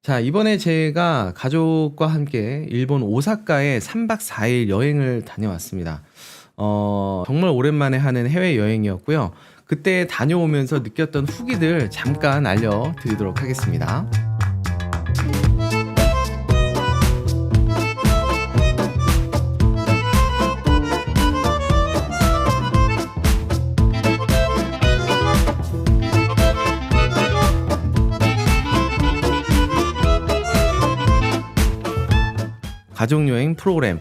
자, 이번에 제가 가족과 함께 일본 오사카에 3박 4일 여행을 다녀왔습니다. 정말 오랜만에 하는 해외여행이었고요. 그때 다녀오면서 느꼈던 후기들 잠깐 알려드리도록 하겠습니다. 가족여행 프로그램.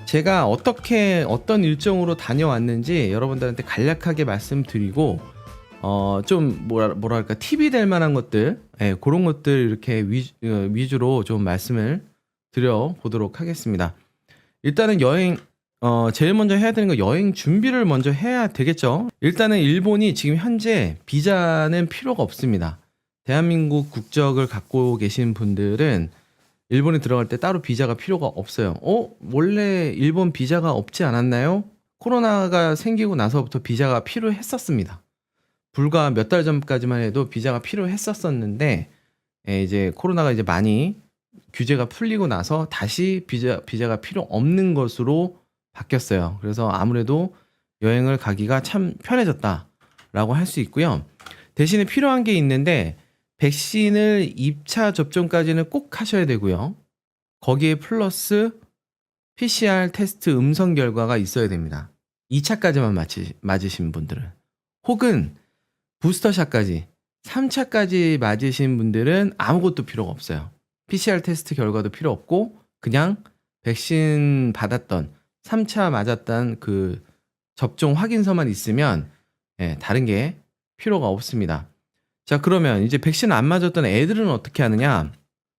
제가 어떻게 어떤 일정으로 다녀왔는지 여러분들한테 간략하게 말씀드리고 좀 뭐랄까 팁이 될 만한 것들, 그런 것들 이렇게 위주로 좀 말씀을 드려 보도록 하겠습니다. 일단은 여행 제일 먼저 해야 되는 거 여행 준비를 먼저 해야 되겠죠. 일단은 일본이 지금 현재 비자는 필요가 없습니다. 대한민국 국적을 갖고 계신 분들은 일본에 들어갈 때 따로 비자가 필요가 없어요. 원래 일본 비자가 없지 않았나요? 코로나가 생기고 나서부터 비자가 필요했었습니다. 불과 몇 달 전까지만 해도 비자가 필요했었었는데, 이제 코로나가 이제 많이 규제가 풀리고 나서 다시 비자가 필요 없는 것으로 바뀌었어요. 그래서 아무래도 여행을 가기가 참 편해졌다라고 할 수 있고요. 대신에 필요한 게 있는데, 백신을 2차 접종까지는 꼭 하셔야 되고요. 거기에 플러스 PCR 테스트 음성 결과가 있어야 됩니다. 2차까지만 맞으신 분들은. 혹은 부스터샷까지 3차까지 맞으신 분들은 아무것도 필요가 없어요. PCR 테스트 결과도 필요 없고 그냥 백신 받았던 3차 맞았던 그 접종 확인서만 있으면 다른 게 필요가 없습니다. 자, 그러면 이제 백신 안 맞았던 애들은 어떻게 하느냐?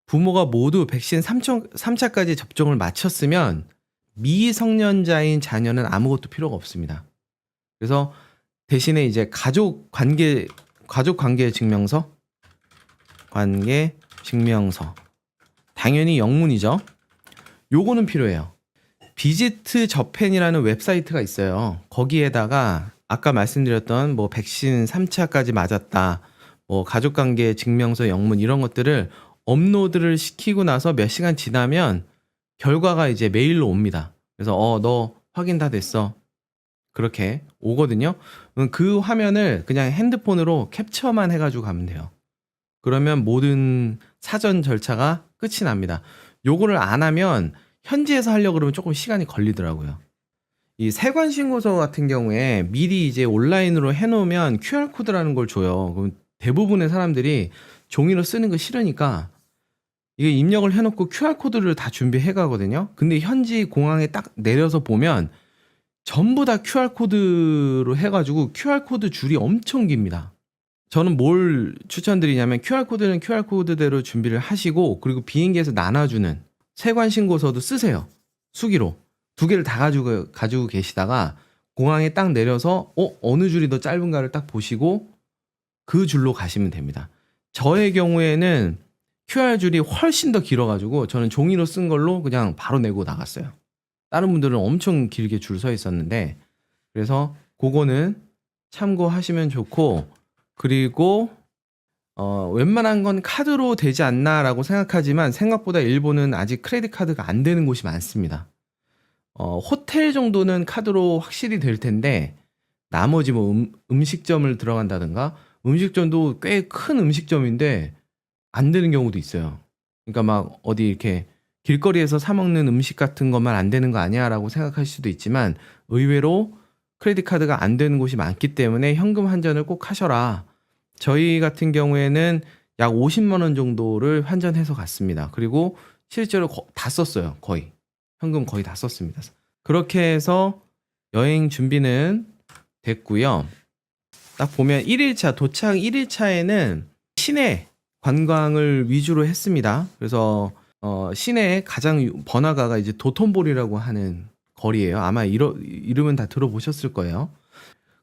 부모가 모두 백신 3차까지 접종을 마쳤으면 미성년자인 자녀는 아무것도 필요가 없습니다. 그래서 대신에 이제 가족 관계 증명서, 당연히 영문이죠. 요거는 필요해요. 비지트 저펜이라는 웹사이트가 있어요. 거기에다가 아까 말씀드렸던 뭐 백신 3차까지 맞았다, 뭐 가족관계 증명서 영문 이런 것들을 업로드를 시키고 나서 몇 시간 지나면 결과가 이제 메일로 옵니다. 그래서 너 확인 다 됐어. 그렇게 오거든요. 그 화면을 그냥 핸드폰으로 캡처만 해가지고 가면 돼요. 그러면 모든 사전 절차가 끝이 납니다. 요거를 안 하면 현지에서 하려고 그러면 조금 시간이 걸리더라고요. 이 세관 신고서 같은 경우에 미리 이제 온라인으로 해놓으면 QR코드라는 걸 줘요. 그럼 대부분의 사람들이 종이로 쓰는 거 싫으니까 이게 입력을 해놓고 QR코드를 다 준비해 가거든요. 근데 현지 공항에 딱 내려서 보면 전부 다 QR코드로 해가지고 QR코드 줄이 엄청 깁니다. 저는 뭘 추천드리냐면 QR코드는 QR코드대로 준비를 하시고 그리고 비행기에서 나눠주는 세관 신고서도 쓰세요. 수기로. 두 개를 다 가지고 계시다가 공항에 딱 내려서 어느 줄이 더 짧은가를 딱 보시고 그 줄로 가시면 됩니다. 저의 경우에는 QR줄이 훨씬 더 길어가지고 저는 종이로 쓴 걸로 그냥 바로 내고 나갔어요. 다른 분들은 엄청 길게 줄 서 있었는데 그래서 그거는 참고하시면 좋고 그리고 웬만한 건 카드로 되지 않나라고 생각하지만 생각보다 일본은 아직 크레딧 카드가 안 되는 곳이 많습니다. 호텔 정도는 카드로 확실히 될 텐데 나머지 뭐 음식점을 들어간다든가 음식점도 꽤 큰 음식점인데 안 되는 경우도 있어요. 그러니까 막 어디 이렇게 길거리에서 사 먹는 음식 같은 것만 안 되는 거 아니야라고 생각할 수도 있지만 의외로 크레딧 카드가 안 되는 곳이 많기 때문에 현금 환전을 꼭 하셔라. 저희 같은 경우에는 약 50만 원 정도를 환전해서 갔습니다. 그리고 실제로 다 썼어요. 거의. 현금 거의 다 썼습니다. 그렇게 해서 여행 준비는 됐고요. 딱 보면 1일차 도착 1일차에는 시내 관광을 위주로 했습니다. 그래서 시내에 가장 번화가가 이제 도톤보리라고 하는 거리예요. 아마 이름은 다 들어보셨을 거예요.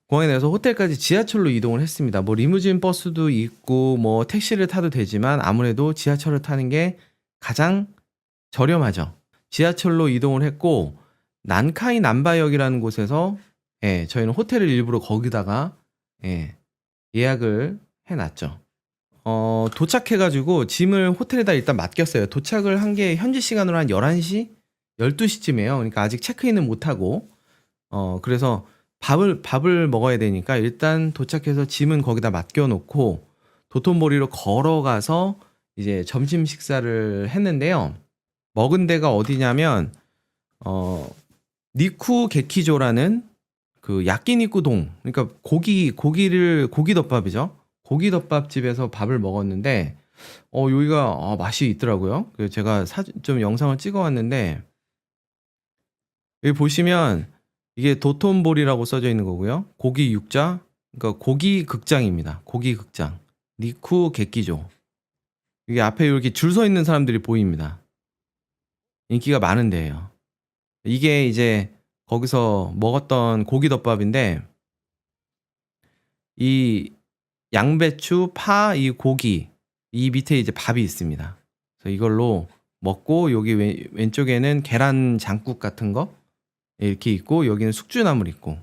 공항에 내서 호텔까지 지하철로 이동을 했습니다. 뭐 리무진 버스도 있고 뭐 택시를 타도 되지만 아무래도 지하철을 타는 게 가장 저렴하죠. 지하철로 이동을 했고 난카이 남바역이라는 곳에서 저희는 호텔을 일부러 거기다가 예약을 해놨죠. 도착해 가지고 짐을 호텔에다 일단 맡겼어요. 도착을 한 게 현지 시간으로 한 11시, 12시쯤이에요. 그러니까 아직 체크인은 못 하고 그래서 밥을 먹어야 되니까 일단 도착해서 짐은 거기다 맡겨 놓고 도톤보리로 걸어가서 이제 점심 식사를 했는데요. 먹은 데가 어디냐면 니쿠 게키조라는 그 야끼니쿠동, 그러니까 고기덮밥이죠. 고기덮밥 집에서 밥을 먹었는데 여기가 맛이 있더라고요. 그래서 제가 좀 영상을 찍어 왔는데 여기 보시면 이게 도톤보리라고 써져 있는 거고요. 고기 육자, 그러니까 고기 극장입니다. 고기 극장. 니쿠 게키조. 이게 앞에 이렇게 줄 서 있는 사람들이 보입니다. 인기가 많은 데예요. 이게 이제 거기서 먹었던 고기덮밥인데 이 양배추, 파, 이 고기, 이 밑에 이제 밥이 있습니다. 그래서 이걸로 먹고 여기 왼쪽에는 계란 장국 같은 거 이렇게 있고 여기는 숙주나물 있고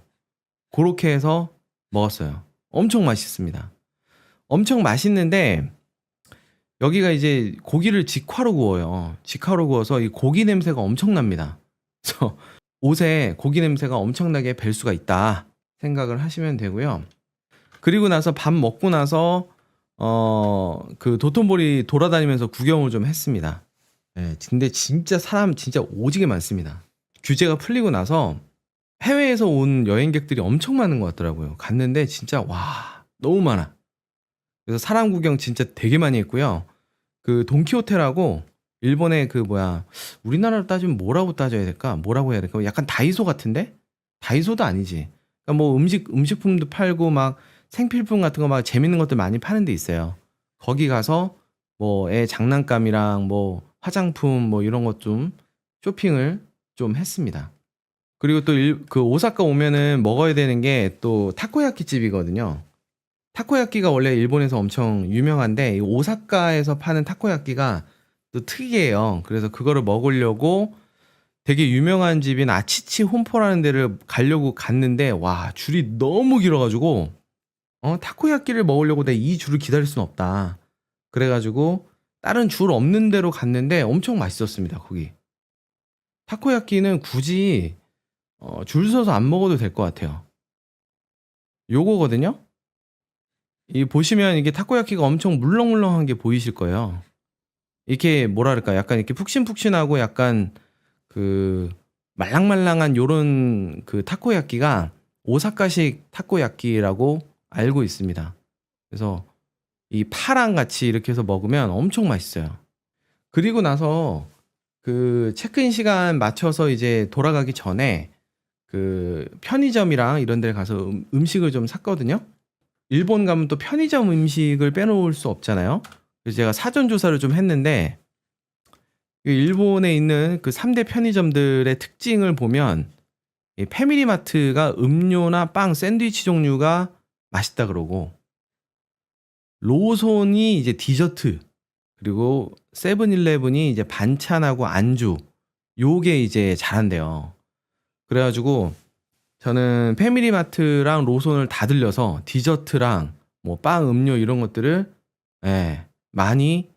그렇게 해서 먹었어요. 엄청 맛있습니다. 엄청 맛있는데 여기가 이제 고기를 직화로 구워요. 직화로 구워서 이 고기 냄새가 엄청납니다. 그래서 옷에 고기 냄새가 엄청나게 뵐 수가 있다 생각을 하시면 되고요. 그리고 나서 밥 먹고 나서 그 도톤보리 돌아다니면서 구경을 좀 했습니다. 네, 근데 진짜 사람 진짜 오지게 많습니다. 규제가 풀리고 나서 해외에서 온 여행객들이 엄청 많은 것 같더라고요. 갔는데 진짜 와 너무 많아. 그래서 사람 구경 진짜 되게 많이 했고요. 그 돈키호테라고 일본의 그 우리나라로 따지면 뭐라고 따져야 될까? 뭐라고 해야 될까? 약간 다이소 같은데? 다이소도 아니지. 그러니까 뭐 음식품도 팔고 막 생필품 같은 거 막 재밌는 것들 많이 파는 데 있어요. 거기 가서 뭐 애 장난감이랑 뭐 화장품 뭐 이런 것 좀 쇼핑을 좀 했습니다. 그리고 또 그 오사카 오면은 먹어야 되는 게 또 타코야키 집이거든요. 타코야끼가 원래 일본에서 엄청 유명한데 이 오사카에서 파는 타코야끼가 또 특이해요. 그래서 그거를 먹으려고 되게 유명한 집인 아치치 홈포라는 데를 가려고 갔는데 와 줄이 너무 길어가지고 타코야끼를 먹으려고 내가 이 줄을 기다릴 수는 없다. 그래가지고 다른 줄 없는 데로 갔는데 엄청 맛있었습니다. 거기 타코야끼는 굳이 줄 서서 안 먹어도 될 것 같아요. 요거거든요. 이 보시면 이게 타코야키가 엄청 물렁물렁한 게 보이실 거예요. 이렇게 뭐랄까 약간 이렇게 푹신푹신하고 약간 그 말랑말랑한 요런 그 타코야키가 오사카식 타코야키라고 알고 있습니다. 그래서 이 파랑 같이 이렇게 해서 먹으면 엄청 맛있어요. 그리고 나서 그 체크인 시간 맞춰서 이제 돌아가기 전에 그 편의점이랑 이런 데 가서 음식을 좀 샀거든요. 일본 가면 또 편의점 음식을 빼놓을 수 없잖아요. 그래서 제가 사전 조사를 좀 했는데 일본에 있는 그 3대 편의점들의 특징을 보면 이 패밀리마트가 음료나 빵, 샌드위치 종류가 맛있다 그러고 로손이 이제 디저트 그리고 세븐일레븐이 이제 반찬하고 안주 요게 이제 잘한대요. 그래가지고 저는 패밀리마트랑 로손을 다 들려서 디저트랑 뭐 빵, 음료 이런 것들을 많이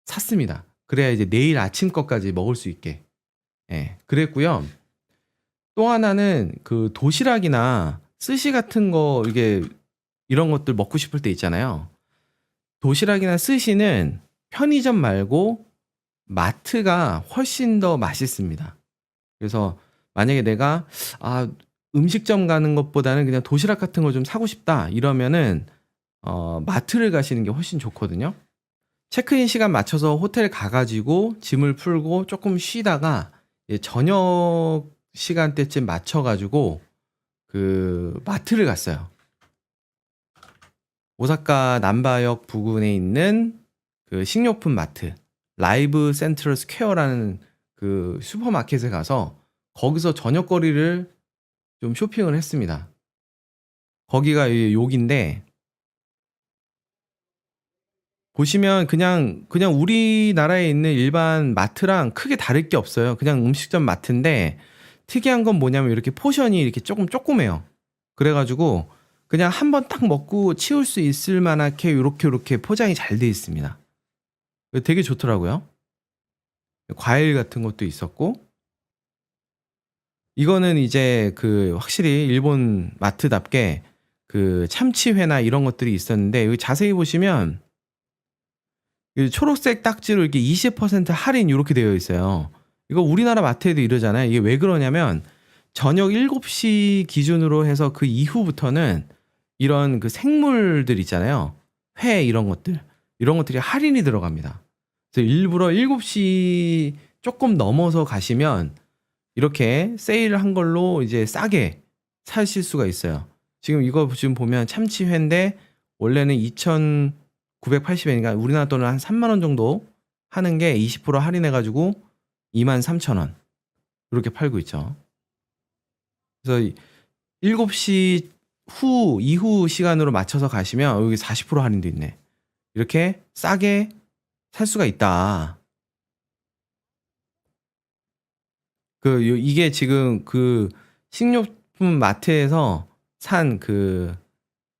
샀습니다. 그래야 이제 내일 아침 것까지 먹을 수 있게. 그랬고요. 또 하나는 그 도시락이나 스시 같은 거 이게 이런 것들 먹고 싶을 때 있잖아요. 도시락이나 스시는 편의점 말고 마트가 훨씬 더 맛있습니다. 그래서 만약에 내가 음식점 가는 것보다는 그냥 도시락 같은 거 좀 사고 싶다 이러면은 마트를 가시는 게 훨씬 좋거든요. 체크인 시간 맞춰서 호텔 가가지고 짐을 풀고 조금 쉬다가 저녁 시간대쯤 맞춰가지고 그 마트를 갔어요. 오사카 남바역 부근에 있는 그 식료품 마트 라이브 센트럴 스퀘어라는 그 슈퍼마켓에 가서 거기서 저녁거리를 좀 쇼핑을 했습니다. 거기가 여기인데 보시면 그냥 우리나라에 있는 일반 마트랑 크게 다를 게 없어요. 그냥 음식점 마트인데 특이한 건 뭐냐면 이렇게 포션이 이렇게 조금 조그매요. 그래가지고 그냥 한 번 딱 먹고 치울 수 있을 만하게 요렇게 포장이 잘 돼 있습니다. 되게 좋더라고요. 과일 같은 것도 있었고. 이거는 이제 그 확실히 일본 마트답게 그 참치회나 이런 것들이 있었는데 여기 자세히 보시면 이 초록색 딱지로 이렇게 20% 할인 요렇게 되어 있어요. 이거 우리나라 마트에도 이러잖아요. 이게 왜 그러냐면 저녁 7시 기준으로 해서 그 이후부터는 이런 그 생물들 있잖아요. 회 이런 것들. 이런 것들이 할인이 들어갑니다. 그래서 일부러 7시 조금 넘어서 가시면 이렇게 세일을 한 걸로 이제 싸게 사실 수가 있어요. 지금 이거 지금 보면 참치회인데 원래는 2,980엔이니까 우리나라 돈은 한 3만 원 정도 하는 게 20% 할인해 가지고 23,000원 이렇게 팔고 있죠. 그래서 7시 이후 시간으로 맞춰서 가시면 여기 40% 할인도 있네. 이렇게 싸게 살 수가 있다. 이게 지금 그 식료품 마트에서 산 그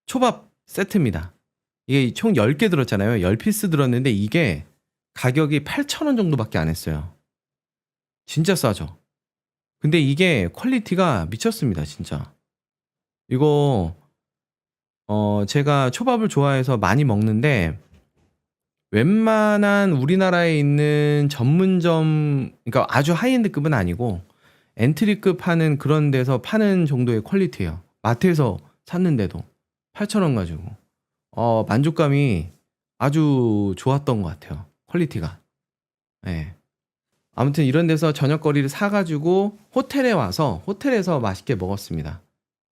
초밥 세트입니다. 이게 총 10개 들었잖아요. 10피스 들었는데 이게 가격이 8,000원 정도밖에 안 했어요. 진짜 싸죠. 근데 이게 퀄리티가 미쳤습니다, 진짜. 이거 제가 초밥을 좋아해서 많이 먹는데 웬만한 우리나라에 있는 전문점, 그러니까 아주 하이엔드급은 아니고 엔트리급 하는 그런 데서 파는 정도의 퀄리티예요. 마트에서 샀는데도 8,000원 가지고 만족감이 아주 좋았던 것 같아요. 퀄리티가. 예. 아무튼 이런 데서 저녁거리를 사가지고 호텔에 와서 호텔에서 맛있게 먹었습니다.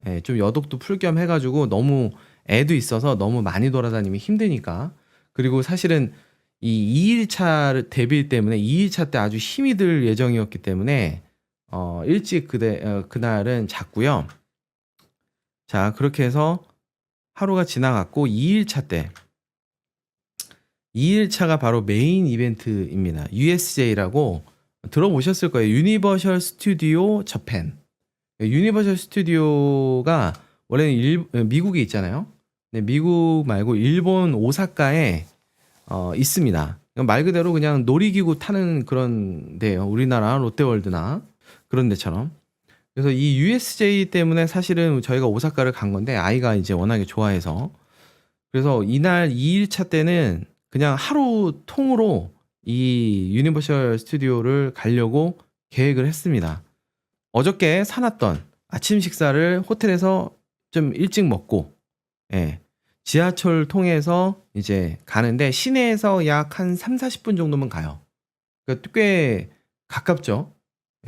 예, 좀 여독도 풀 겸 해가지고 너무 애도 있어서 너무 많이 돌아다니면 힘드니까. 그리고 사실은 이 2일차 데뷔 때문에 2일차 때 아주 힘이 들 예정이었기 때문에 일찍 그날은 잤고요. 자, 그렇게 해서 하루가 지나갔고 2일차가 바로 메인 이벤트입니다. USJ라고 들어보셨을 거예요. 유니버셜 스튜디오 저팬. 유니버셜 스튜디오가 원래는 미국에 있잖아요. 네, 미국 말고 일본 오사카에 있습니다. 말 그대로 그냥 놀이기구 타는 그런 데예요. 우리나라 롯데월드나 그런 데처럼. 그래서 이 USJ 때문에 사실은 저희가 오사카를 간 건데 아이가 이제 워낙에 좋아해서 그래서 이날 2일차 때는 그냥 하루 통으로 이 유니버셜 스튜디오를 가려고 계획을 했습니다. 어저께 사놨던 아침 식사를 호텔에서 좀 일찍 먹고, 예, 지하철 통해서 이제 가는데 시내에서 약 한 3, 40분 정도면 가요. 그러니까 꽤 가깝죠.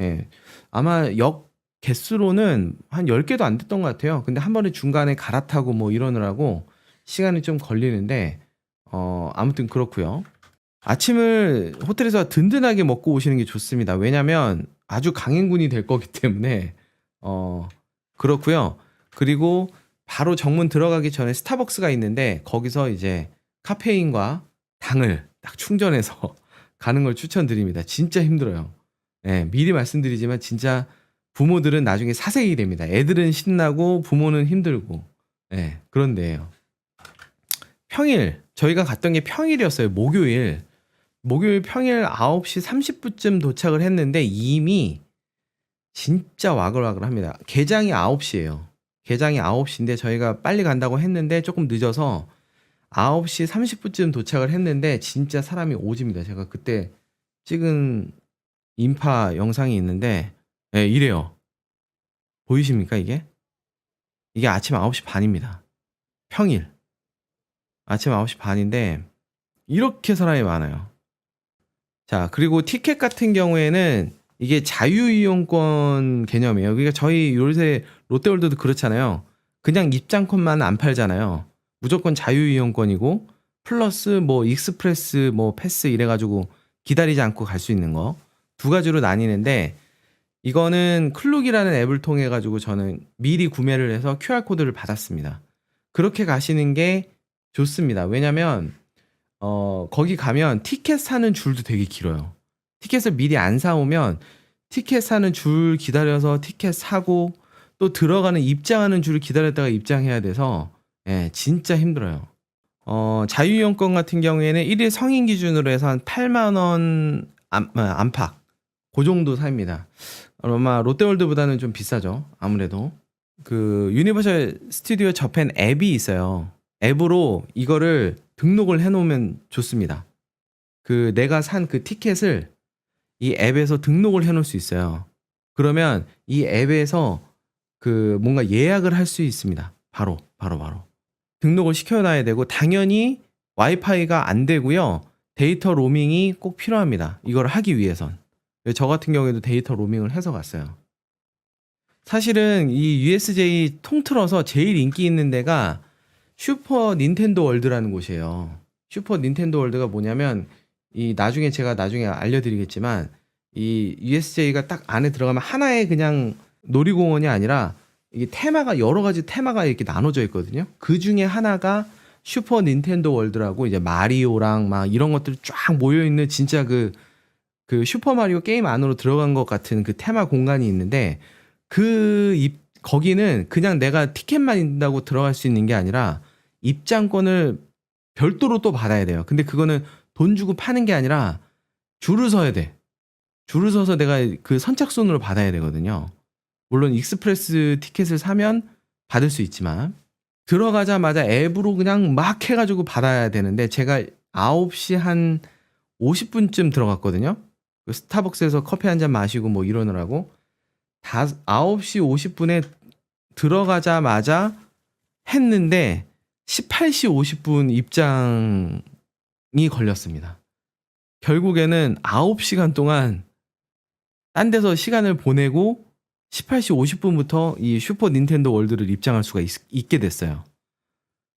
예. 아마 역 개수로는 한 10개도 안 됐던 것 같아요. 근데 한 번에 중간에 갈아타고 뭐 이러느라고 시간이 좀 걸리는데, 아무튼 그렇고요. 아침을 호텔에서 든든하게 먹고 오시는 게 좋습니다. 왜냐면 아주 강행군이 될 거기 때문에, 그렇고요. 그리고 바로 정문 들어가기 전에 스타벅스가 있는데 거기서 이제 카페인과 당을 딱 충전해서 가는 걸 추천드립니다. 진짜 힘들어요. 예, 미리 말씀드리지만 진짜 부모들은 나중에 사색이 됩니다. 애들은 신나고 부모는 힘들고. 예, 그런 데예요. 평일 저희가 갔던 게 평일이었어요. 목요일 평일 9시 30분쯤 도착을 했는데 이미 진짜 와글와글합니다. 개장이 9시예요. 개장이 9시인데 저희가 빨리 간다고 했는데 조금 늦어서 9시 30분쯤 도착을 했는데 진짜 사람이 오집니다. 제가 그때 찍은 인파 영상이 있는데, 예, 이래요. 보이십니까 이게? 이게 아침 9시 반입니다. 평일 아침 9시 반인데 이렇게 사람이 많아요. 자, 그리고 티켓 같은 경우에는 이게 자유이용권 개념이에요. 그러니까 저희 요새 롯데월드도 그렇잖아요. 그냥 입장권만 안 팔잖아요. 무조건 자유이용권이고 플러스 뭐 익스프레스 뭐 패스 이래가지고 기다리지 않고 갈 수 있는 거 두 가지로 나뉘는데 이거는 클룩이라는 앱을 통해 가지고 저는 미리 구매를 해서 QR코드를 받았습니다. 그렇게 가시는 게 좋습니다. 왜냐면 거기 가면 티켓 사는 줄도 되게 길어요. 티켓을 미리 안 사오면 티켓 사는 줄 기다려서 티켓 사고 또 들어가는 입장하는 줄을 기다렸다가 입장해야 돼서 예, 진짜 힘들어요. 자유이용권 같은 경우에는 1일 성인 기준으로 해서 한 8만 원 안팎 그 정도 삽니다. 아마 롯데월드보다는 좀 비싸죠. 아무래도 그 유니버셜 스튜디오 저펜 앱이 있어요. 앱으로 이거를 등록을 해놓으면 좋습니다. 그 내가 산 그 티켓을 이 앱에서 등록을 해놓을 수 있어요. 그러면 이 앱에서 그 뭔가 예약을 할 수 있습니다. 바로. 등록을 시켜놔야 되고 당연히 와이파이가 안 되고요. 데이터 로밍이 꼭 필요합니다. 이걸 하기 위해선. 저 같은 경우에도 데이터 로밍을 해서 갔어요. 사실은 이 USJ 통틀어서 제일 인기 있는 데가 슈퍼 닌텐도 월드라는 곳이에요. 슈퍼 닌텐도 월드가 뭐냐면 제가 나중에 알려드리겠지만 이 USJ가 딱 안에 들어가면 하나의 그냥 놀이공원이 아니라 이게 테마가 여러 가지 테마가 이렇게 나눠져 있거든요. 그 중에 하나가 슈퍼 닌텐도 월드라고 이제 마리오랑 막 이런 것들이 쫙 모여 있는 진짜 그 슈퍼 마리오 게임 안으로 들어간 것 같은 그 테마 공간이 있는데 거기는 그냥 내가 티켓만 있다고 들어갈 수 있는 게 아니라 입장권을 별도로 또 받아야 돼요. 근데 그거는 돈 주고 파는 게 아니라 줄을 서야 돼. 줄을 서서 내가 그 선착순으로 받아야 되거든요. 물론 익스프레스 티켓을 사면 받을 수 있지만 들어가자마자 앱으로 그냥 막 해가지고 받아야 되는데 제가 9시 한 50분쯤 들어갔거든요. 그 스타벅스에서 커피 한잔 마시고 뭐 이러느라고 9시 50분에 들어가자마자 했는데 18시 50분 입장이 걸렸습니다. 결국에는 9시간 동안 딴 데서 시간을 보내고 18시 50분부터 이 슈퍼 닌텐도 월드를 입장할 수가 있게 됐어요.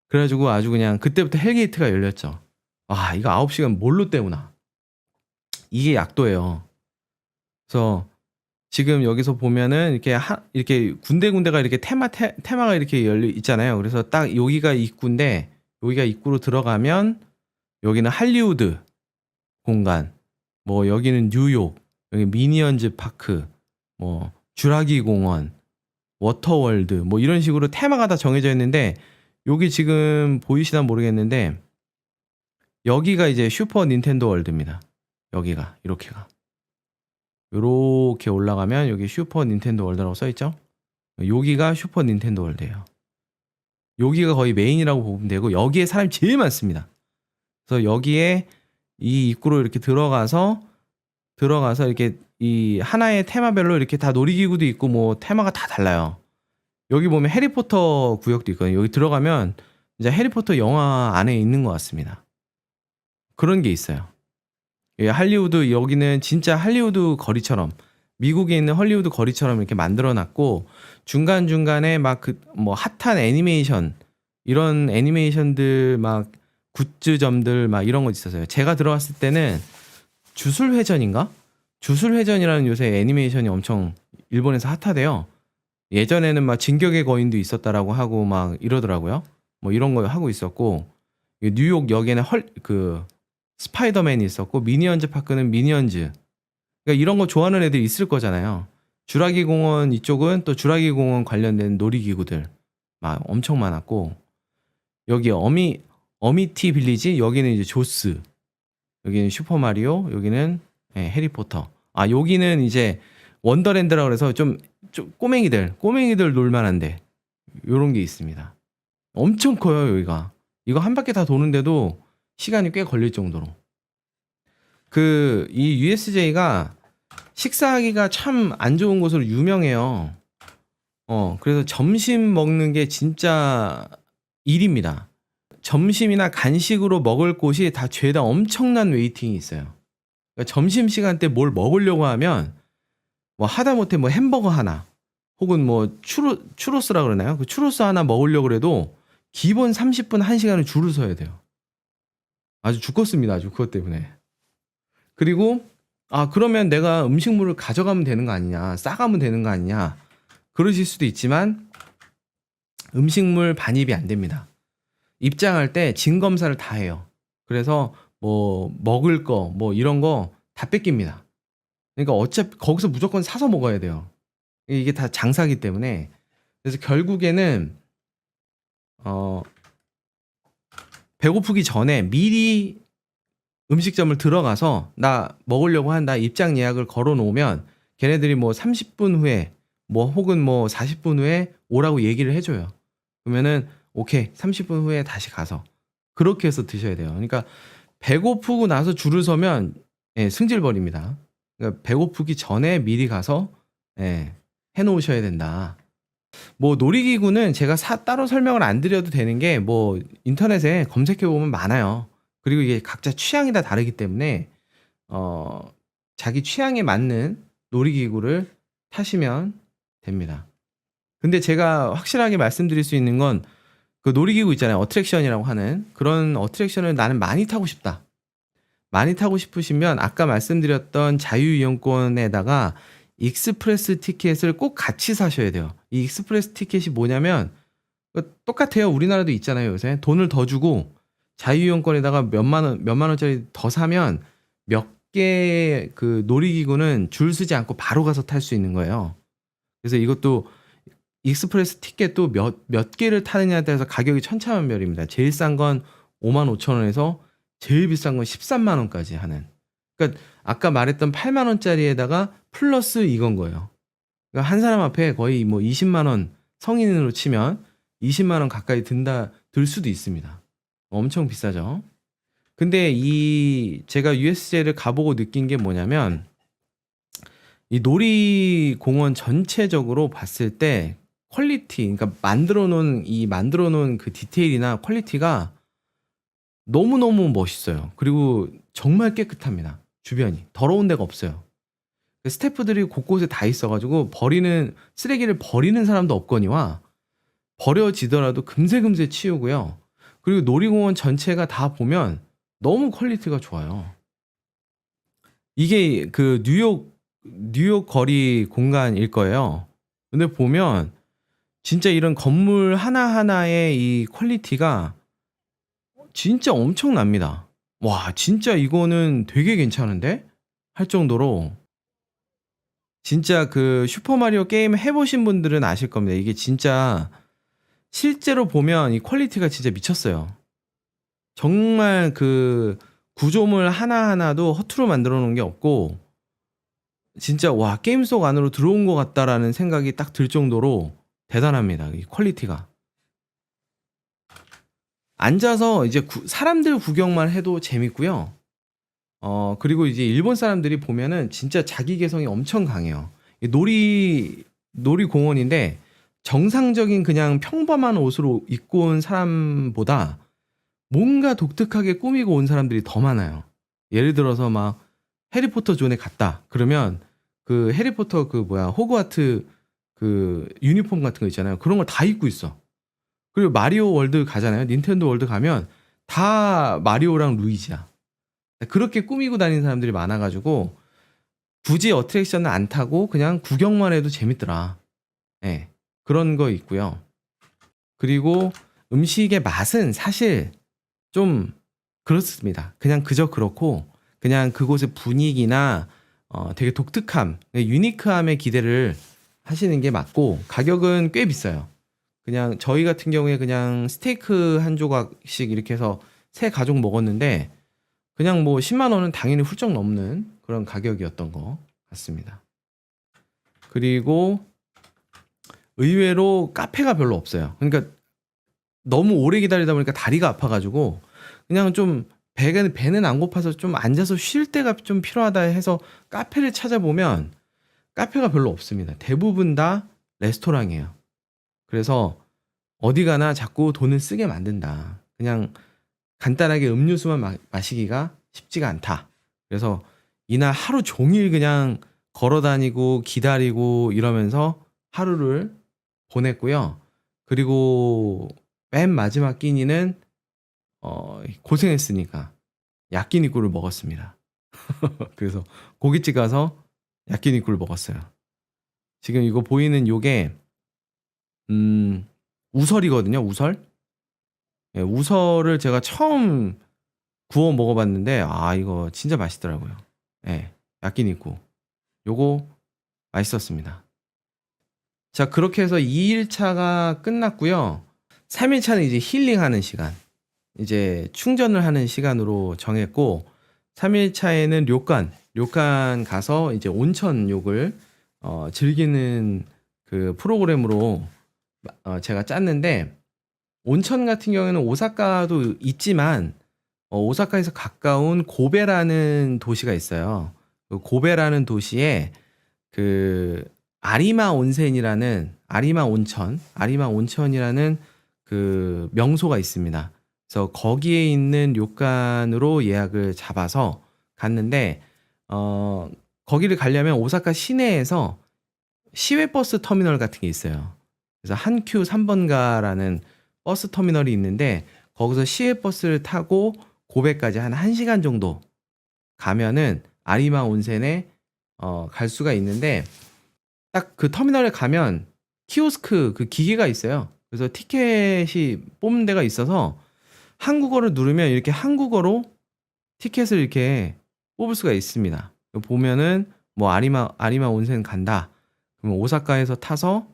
그래가지고 아주 그냥 그때부터 헬게이트가 열렸죠. 아, 이거 9시간 뭘로 때우나. 이게 약도예요. 그래서 지금 여기서 보면은 이렇게 군데군데가 이렇게 테마가 이렇게 열려 있잖아요. 그래서 딱 여기가 입구인데 여기가 입구로 들어가면 여기는 할리우드 공간, 뭐 여기는 뉴욕, 여기 미니언즈 파크, 뭐 주라기 공원, 워터월드 뭐 이런 식으로 테마가 다 정해져 있는데 여기 지금 보이시나 모르겠는데 여기가 이제 슈퍼 닌텐도 월드입니다. 여기가 이렇게 올라가면 여기 슈퍼 닌텐도 월드라고 써있죠. 여기가 슈퍼 닌텐도 월드예요. 여기가 거의 메인이라고 보면 되고 여기에 사람이 제일 많습니다. 그래서 여기에 이 입구로 이렇게 들어가서 이렇게 이 하나의 테마별로 이렇게 다 놀이기구도 있고 뭐 테마가 다 달라요. 여기 보면 해리포터 구역도 있거든요. 여기 들어가면 이제 해리포터 영화 안에 있는 것 같습니다. 그런 게 있어요. 할리우드 여기는 진짜 할리우드 거리처럼 미국에 있는 헐리우드 거리처럼 이렇게 만들어놨고 중간중간에 막 뭐 핫한 애니메이션 이런 애니메이션들 막 굿즈점들 막 이런 거 있었어요. 제가 들어갔을 때는 주술회전인가? 주술회전이라는 요새 애니메이션이 엄청 일본에서 핫하대요. 예전에는 막 진격의 거인도 있었다라고 하고 막 이러더라고요. 뭐 이런 거 하고 있었고 뉴욕 역에는 스파이더맨이 있었고 미니언즈 파크는 미니언즈. 그러니까 이런 거 좋아하는 애들이 있을 거잖아요. 주라기 공원 이쪽은 또 주라기 공원 관련된 놀이기구들 막 엄청 많았고 여기 어미티 빌리지 여기는 이제 조스 여기는 슈퍼마리오 여기는 해리포터 여기는 이제 원더랜드라고 그래서 좀 꼬맹이들 놀만한데 요런 게 있습니다. 엄청 커요 여기가. 이거 한 바퀴 다 도는데도 시간이 꽤 걸릴 정도로 이 USJ가 식사하기가 참 안 좋은 곳으로 유명해요. 그래서 점심 먹는 게 진짜 일입니다. 점심이나 간식으로 먹을 곳이 다 죄다 엄청난 웨이팅이 있어요. 그러니까 점심시간 때 뭘 먹으려고 하면 뭐 하다못해 뭐 햄버거 하나 혹은 뭐 추로스라 그러나요? 그 추로스 하나 먹으려고 그래도 기본 30분 1시간을 줄을 서야 돼요. 아주 죽겠습니다. 아주 그것 때문에. 그리고 그러면 내가 음식물을 가져가면 되는 거 아니냐 싸가면 되는 거 아니냐 그러실 수도 있지만 음식물 반입이 안 됩니다. 입장할 때 진검사를 다 해요. 그래서 뭐 먹을 거 뭐 이런 거 다 뺏깁니다. 그러니까 어차피 거기서 무조건 사서 먹어야 돼요. 이게 다 장사기 때문에 그래서 결국에는 어 배고프기 전에 미리 음식점을 들어가서 나 먹으려고 한다 입장 예약을 걸어 놓으면 걔네들이 뭐 30분 후에 뭐 혹은 뭐 40분 후에 오라고 얘기를 해줘요. 그러면은 오케이 30분 후에 다시 가서 그렇게 해서 드셔야 돼요. 그러니까 배고프고 나서 줄을 서면 예, 승질버립니다. 그러니까 배고프기 전에 미리 가서 예, 해놓으셔야 된다. 뭐 놀이기구는 제가 따로 설명을 안 드려도 되는 게 뭐 인터넷에 검색해 보면 많아요. 그리고 이게 각자 취향이 다 다르기 때문에 어 자기 취향에 맞는 놀이기구를 타시면 됩니다. 근데 제가 확실하게 말씀드릴 수 있는 건 그 놀이기구 있잖아요. 어트랙션이라고 하는 그런 어트랙션을 나는 많이 타고 싶다. 많이 타고 싶으시면 아까 말씀드렸던 자유이용권에다가 익스프레스 티켓을 꼭 같이 사셔야 돼요. 이 익스프레스 티켓이 뭐냐면 똑같아요. 우리나라도 있잖아요. 요새 돈을 더 주고 자유이용권에다가 몇만 원짜리 더 사면 몇 개 그 놀이기구는 줄 서지 않고 바로 가서 탈 수 있는 거예요. 그래서 이것도 익스프레스 티켓도 몇 개를 타느냐에 따라서 가격이 천차만별입니다. 제일 싼 건 55,000원에서 제일 비싼 건 13만 원까지 하는. 그러니까 아까 말했던 8만 원짜리에다가 플러스 이건 거예요. 그러니까 한 사람 앞에 거의 뭐 20만 원 성인으로 치면 20만 원 가까이 들 수도 있습니다. 엄청 비싸죠. 근데 이 제가 USJ를 가보고 느낀 게 뭐냐면 이 놀이공원 전체적으로 봤을 때 퀄리티, 그러니까 만들어 놓은 그 디테일이나 퀄리티가 너무너무 멋있어요. 그리고 정말 깨끗합니다. 주변이. 더러운 데가 없어요. 스태프들이 곳곳에 다 있어가지고 쓰레기를 버리는 사람도 없거니와 버려지더라도 금세금세 치우고요. 그리고 놀이공원 전체가 다 보면 너무 퀄리티가 좋아요. 이게 그 뉴욕 거리 공간일 거예요. 근데 보면 진짜 이런 건물 하나하나의 이 퀄리티가 진짜 엄청납니다. 와, 진짜 이거는 되게 괜찮은데? 할 정도로 진짜 그 슈퍼마리오 게임 해보신 분들은 아실 겁니다. 이게 진짜 실제로 보면 이 퀄리티가 진짜 미쳤어요. 정말 그 구조물 하나하나도 허투루 만들어 놓은 게 없고 진짜 와 게임 속 안으로 들어온 것 같다라는 생각이 딱 들 정도로 대단합니다. 이 퀄리티가. 앉아서 이제 사람들 구경만 해도 재밌고요. 그리고 이제 일본 사람들이 보면은 진짜 자기 개성이 엄청 강해요. 이 놀이공원인데 정상적인 그냥 평범한 옷으로 입고 온 사람보다 뭔가 독특하게 꾸미고 온 사람들이 더 많아요. 예를 들어서 막 해리포터 존에 갔다. 그러면 그 해리포터 호그와트 그 유니폼 같은 거 있잖아요. 그런 걸 다 입고 있어. 그리고 마리오 월드 가잖아요. 닌텐도 월드 가면 다 마리오랑 루이지야. 그렇게 꾸미고 다니는 사람들이 많아가지고 굳이 어트랙션을 안 타고 그냥 구경만 해도 재밌더라. 예. 그런 거 있고요. 그리고 음식의 맛은 사실 좀 그렇습니다. 그냥 그저 그렇고 그냥 그곳의 분위기나 되게 독특함, 유니크함에 기대를 하시는 게 맞고 가격은 꽤 비싸요. 그냥 저희 같은 경우에 그냥 스테이크 한 조각씩 이렇게 해서 세 가족 먹었는데 그냥 뭐 10만 원은 당연히 훌쩍 넘는 그런 가격이었던 것 같습니다. 그리고 의외로 카페가 별로 없어요. 그러니까 너무 오래 기다리다 보니까 다리가 아파가지고 그냥 좀 배는 안 고파서 좀 앉아서 쉴 때가 좀 필요하다 해서 카페를 찾아보면 카페가 별로 없습니다. 대부분 다 레스토랑이에요. 그래서 어디 가나 자꾸 돈을 쓰게 만든다. 그냥 간단하게 음료수만 마시기가 쉽지가 않다. 그래서 이날 하루 종일 그냥 걸어 다니고 기다리고 이러면서 하루를 보냈고요. 그리고 맨 마지막 끼니는 고생했으니까 야끼니꾸를 먹었습니다. 그래서 고깃집 가서 야끼니꾸를 먹었어요. 지금 이거 보이는 요게 우설이거든요. 우설. 예, 우설을 제가 처음 구워 먹어봤는데 이거 진짜 맛있더라고요. 예, 야끼니꾸 요거 맛있었습니다. 자, 그렇게 해서 2일차가 끝났고요. 3일차는 이제 힐링하는 시간, 이제 충전을 하는 시간으로 정했고, 3일차에는 료칸 가서 이제 온천욕을 즐기는 그 프로그램으로 제가 짰는데, 온천 같은 경우에는 오사카도 있지만 오사카에서 가까운 고베라는 도시가 있어요. 그 고베라는 도시에 그 아리마 온천이라는 그 명소가 있습니다. 그래서 거기에 있는 료칸으로 예약을 잡아서 갔는데, 거기를 가려면 오사카 시내에서 시외버스 터미널 같은 게 있어요. 그래서 한큐 3번가라는 버스 터미널이 있는데, 거기서 시외버스를 타고 고베까지 한 1시간 정도 가면은 아리마 온센에 갈 수가 있는데, 딱 그 터미널에 가면 키오스크 그 기계가 있어요. 그래서 티켓이 뽑는 데가 있어서 한국어를 누르면 이렇게 한국어로 티켓을 이렇게 뽑을 수가 있습니다. 보면은 뭐 아리마 온센 간다. 그러면 오사카에서 타서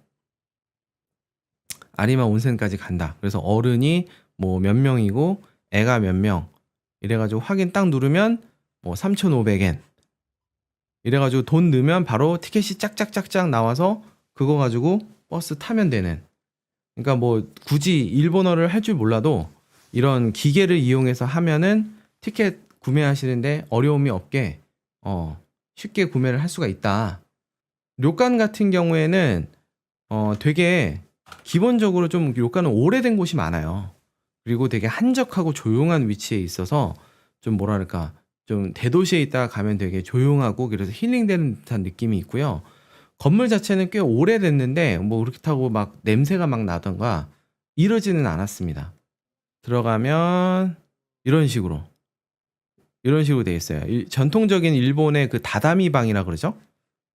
아리마 온센까지 간다. 그래서 어른이 뭐 몇 명이고 애가 몇 명. 이래가지고 확인 딱 누르면 뭐 3,500엔. 이래가지고 돈 넣으면 바로 티켓이 짝짝짝짝 나와서 그거 가지고 버스 타면 되는. 그러니까 뭐 굳이 일본어를 할 줄 몰라도 이런 기계를 이용해서 하면은 티켓 구매하시는데 어려움이 없게 쉽게 구매를 할 수가 있다. 료칸 같은 경우에는 되게 기본적으로 좀 료칸은 오래된 곳이 많아요. 그리고 되게 한적하고 조용한 위치에 있어서 좀 뭐랄까 좀 대도시에 있다가 가면 되게 조용하고 그래서 힐링되는 듯한 느낌이 있고요. 건물 자체는 꽤 오래됐는데 뭐 그렇다고 막 냄새가 막 나던가 이러지는 않았습니다. 들어가면 이런 식으로 돼 있어요. 전통적인 일본의 그 다다미 방이라 그러죠?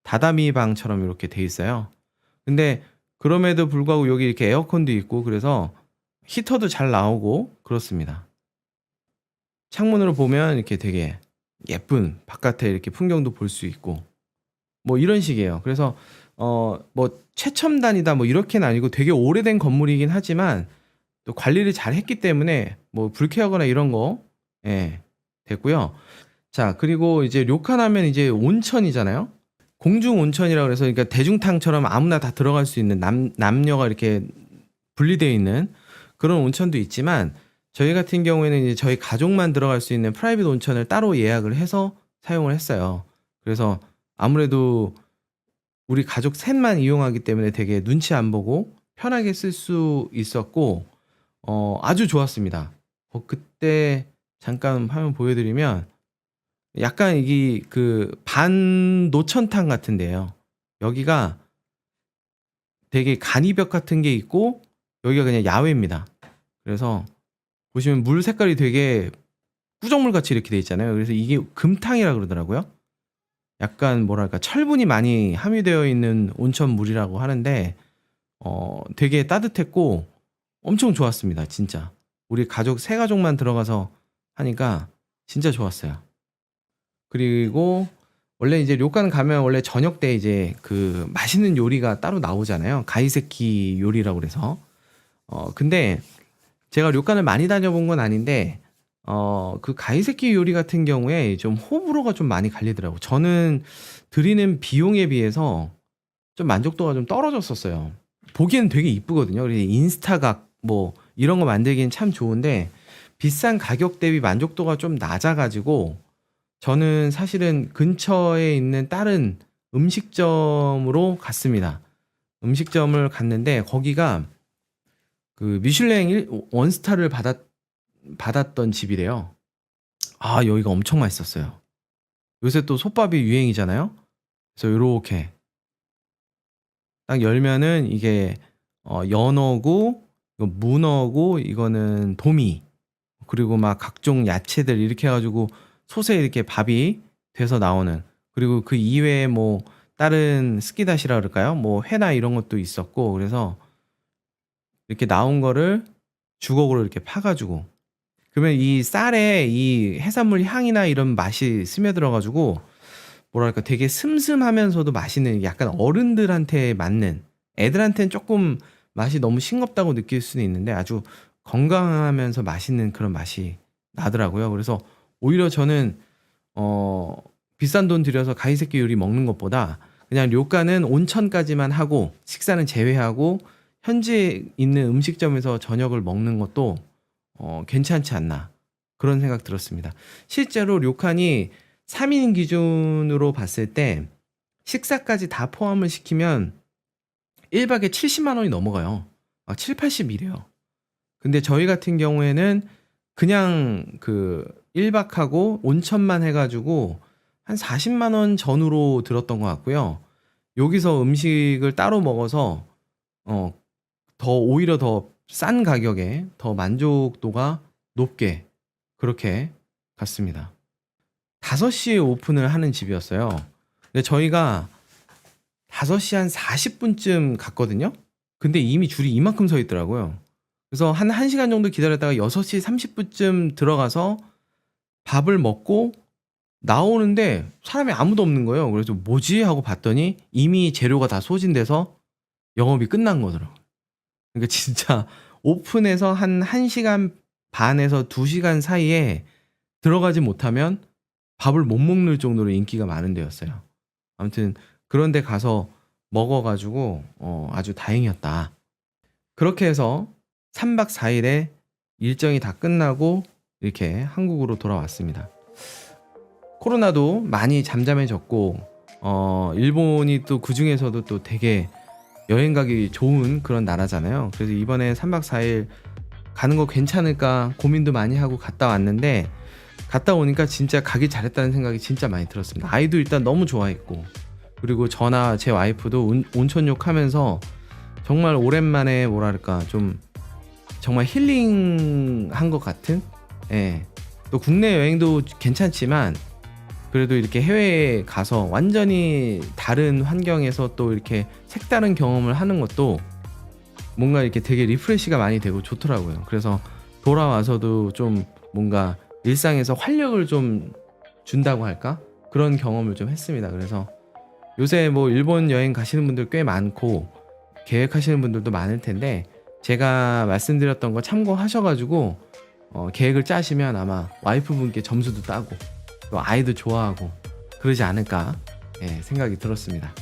다다미 방처럼 이렇게 돼 있어요. 근데 그럼에도 불구하고 여기 이렇게 에어컨도 있고 그래서 히터도 잘 나오고 그렇습니다. 창문으로 보면 이렇게 되게 예쁜 바깥에 이렇게 풍경도 볼 수 있고 뭐 이런 식이에요. 그래서 뭐 최첨단이다 뭐 이렇게는 아니고 되게 오래된 건물이긴 하지만 또 관리를 잘 했기 때문에 뭐 불쾌하거나 이런 거 됐고요. 자, 그리고 이제 료칸 하면 이제 온천이잖아요. 공중 온천이라 그래서 그러니까 대중탕처럼 아무나 다 들어갈 수 있는 남녀가 이렇게 분리되어 있는 그런 온천도 있지만 저희 같은 경우에는 이제 저희 가족만 들어갈 수 있는 프라이빗 온천을 따로 예약을 해서 사용을 했어요. 그래서 아무래도 우리 가족 셋만 이용하기 때문에 되게 눈치 안 보고 편하게 쓸 수 있었고 아주 좋았습니다. 그때 잠깐 화면 보여드리면 약간 이게 그 반 노천탕 같은데요. 여기가 되게 간이벽 같은 게 있고 여기가 그냥 야외입니다. 그래서 보시면 물 색깔이 되게 꾸정물 같이 이렇게 돼 있잖아요. 그래서 이게 금탕이라 그러더라고요. 약간 뭐랄까 철분이 많이 함유되어 있는 온천 물이라고 하는데 되게 따뜻했고 엄청 좋았습니다. 진짜 우리 가족 세 가족만 들어가서 하니까 진짜 좋았어요. 그리고 원래 이제 료칸 가면 원래 저녁 때 이제 그 맛있는 요리가 따로 나오잖아요. 가이세키 요리라고 그래서 근데 제가 료칸을 많이 다녀본 건 아닌데 그 가이세키 요리 같은 경우에 좀 호불호가 좀 많이 갈리더라고요. 저는 드리는 비용에 비해서 좀 만족도가 좀 떨어졌었어요. 보기에는 되게 이쁘거든요. 그래서 인스타각 뭐 이런 거 만들기는 참 좋은데 비싼 가격 대비 만족도가 좀 낮아가지고 저는 사실은 근처에 있는 다른 음식점으로 갔습니다. 음식점을 갔는데 거기가 그 미슐랭 원스타를 받았던 집이래요. 아, 여기가 엄청 맛있었어요. 요새 또 솥밥이 유행이잖아요. 그래서 요렇게 딱 열면은 이게 연어고 이거 문어고 이거는 도미 그리고 막 각종 야채들 이렇게 해가지고 솥에 이렇게 밥이 돼서 나오는 그리고 그 이외에 뭐 다른 스키다시라 그럴까요? 뭐 회나 이런 것도 있었고 그래서 이렇게 나온 거를 주걱으로 이렇게 파가지고 그러면 이 쌀에 이 해산물 향이나 이런 맛이 스며들어가지고 뭐랄까 되게 슴슴하면서도 맛있는 약간 어른들한테 맞는 애들한테는 조금 맛이 너무 싱겁다고 느낄 수는 있는데 아주 건강하면서 맛있는 그런 맛이 나더라고요. 그래서 오히려 저는 비싼 돈 들여서 가이세키 요리 먹는 것보다 그냥 료칸은 온천까지만 하고 식사는 제외하고 현지에 있는 음식점에서 저녁을 먹는 것도 괜찮지 않나 그런 생각 들었습니다. 실제로 료칸이 3인 기준으로 봤을 때 식사까지 다 포함을 시키면 1박에 70만 원이 넘어가요. 막 7, 80이래요. 근데 저희 같은 경우에는 그냥 그 1박하고 온천만 해가지고 한 40만 원 전후로 들었던 것 같고요. 여기서 음식을 따로 먹어서 더 오히려 더 싼 가격에 더 만족도가 높게 그렇게 갔습니다. 5시에 오픈을 하는 집이었어요. 근데 저희가 5시 한 40분쯤 갔거든요. 근데 이미 줄이 이만큼 서 있더라고요. 그래서 한 1시간 정도 기다렸다가 6시 30분쯤 들어가서 밥을 먹고 나오는데 사람이 아무도 없는 거예요. 그래서 뭐지? 하고 봤더니 이미 재료가 다 소진돼서 영업이 끝난 거더라고요. 그러니까 진짜 오픈해서 한 1시간 반에서 2시간 사이에 들어가지 못하면 밥을 못 먹는 정도로 인기가 많은 데였어요. 아무튼 그런 데 가서 먹어가지고 아주 다행이었다. 그렇게 해서 3박 4일에 일정이 다 끝나고 이렇게 한국으로 돌아왔습니다. 코로나도 많이 잠잠해졌고 일본이 또 그중에서도 또 되게 여행 가기 좋은 그런 나라잖아요. 그래서 이번에 3박 4일 가는 거 괜찮을까 고민도 많이 하고 갔다 왔는데 갔다 오니까 진짜 가길 잘했다는 생각이 진짜 많이 들었습니다. 아이도 일단 너무 좋아했고 그리고 저나 제 와이프도 온천욕 하면서 정말 오랜만에 뭐랄까 좀 정말 힐링한 것 같은 또 국내 여행도 괜찮지만 그래도 이렇게 해외에 가서 완전히 다른 환경에서 또 이렇게 색다른 경험을 하는 것도 뭔가 이렇게 되게 리프레시가 많이 되고 좋더라고요. 그래서 돌아와서도 좀 뭔가 일상에서 활력을 좀 준다고 할까? 그런 경험을 좀 했습니다. 그래서 요새 뭐 일본 여행 가시는 분들 꽤 많고 계획하시는 분들도 많을 텐데 제가 말씀드렸던 거 참고하셔가지고 계획을 짜시면 아마 와이프분께 점수도 따고 또 아이도 좋아하고 그러지 않을까 생각이 들었습니다.